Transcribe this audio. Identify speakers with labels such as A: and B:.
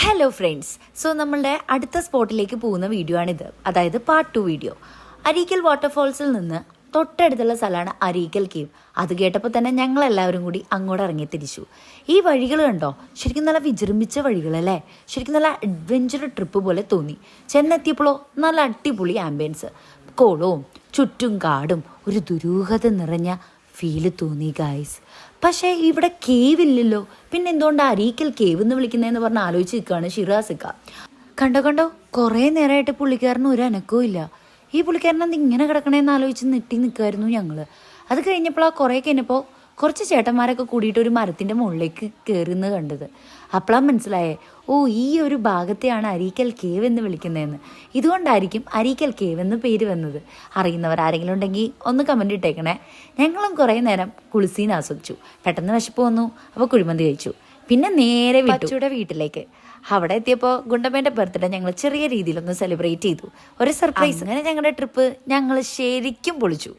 A: Hello friends, so നമ്മളുടെ അടുത്ത സ്പോട്ടിലേക്ക് പോകുന്ന വീഡിയോ ആണിത്. അതായത് പാർട്ട് 2 വീഡിയോ. അരീക്കൽ വാട്ടർഫോൾസിൽ നിന്ന് തൊട്ടടുത്തുള്ള സ്ഥലമാണ് അരീക്കൽ കേവ്. അത് കേട്ടപ്പോൾ തന്നെ ഞങ്ങളെല്ലാവരും കൂടി അങ്ങോട്ട് ഇറങ്ങി തിരിച്ചു. ഈ വഴികൾ കണ്ടോ, ശരിക്കും നല്ല വിജൃംഭിച്ച വഴികളല്ലേ. ശരിക്കും നല്ല അഡ്വഞ്ചർ ട്രിപ്പ് പോലെ തോന്നി. ചെന്നെത്തിയപ്പോഴോ നല്ല അടിപൊളി ആംബിയൻസ്, കോളവും ചുറ്റും കാടും ഒരു ദുരൂഹത നിറഞ്ഞ ഫീല് തോന്നി ഗായ്സ്. പക്ഷേ ഇവിടെ കേവ് ഇല്ലല്ലോ, പിന്നെ എന്തുകൊണ്ടാണ് അരീക്കൽ കേവ് എന്ന് വിളിക്കുന്നതെന്ന് പറഞ്ഞ് ആലോചിച്ച് നിൽക്കുകയാണ് ഷിറാസിക്ക. കണ്ടോ കുറേ നേരമായിട്ട് പുള്ളിക്കാരന് ഒരു അനക്കവും ഇല്ല. ഈ പുള്ളിക്കാരൻ എന്ത് ഇങ്ങനെ കിടക്കണേന്ന് ആലോചിച്ച് നെട്ടി നിൽക്കുമായിരുന്നു ഞങ്ങൾ. അത് കഴിഞ്ഞപ്പോൾ കുറേ കഴിഞ്ഞപ്പോൾ കുറച്ച് ചേട്ടന്മാരൊക്കെ കൂടിയിട്ട് ഒരു മരത്തിൻ്റെ മുകളിലേക്ക് കയറുന്നത് കണ്ടത്. അപ്പോഴാണ് മനസ്സിലായേ, ഓ ഈ ഒരു ഭാഗത്തെയാണ് അരീക്കൽ കേവ് എന്ന് വിളിക്കുന്നതെന്ന്. ഇതുകൊണ്ടായിരിക്കും അരീക്കൽ കേവ് എന്ന് പേര് വന്നത്. അറിയുന്നവർ ആരെങ്കിലും ഉണ്ടെങ്കിൽ ഒന്ന് കമൻറ്റ് ഇട്ടേക്കണേ. ഞങ്ങളും കുറേ നേരം കുളിസീൻ ആസ്വദിച്ചു. പെട്ടെന്ന് വിശപ്പ് വന്നു, അപ്പോൾ കുഴിമന്തി കഴിച്ചു. പിന്നെ നേരെ വിട്ടുടെ വീട്ടിലേക്ക്. അവിടെ എത്തിയപ്പോൾ ഗുണ്ടമ്മേൻ്റെ ബർത്ത്ഡേ ഞങ്ങൾ ചെറിയ രീതിയിലൊന്ന് സെലിബ്രേറ്റ് ചെയ്തു. ഒരു സർപ്രൈസ്. അങ്ങനെ ഞങ്ങളുടെ ട്രിപ്പ് ഞങ്ങൾ ശരിക്കും പൊളിച്ചു.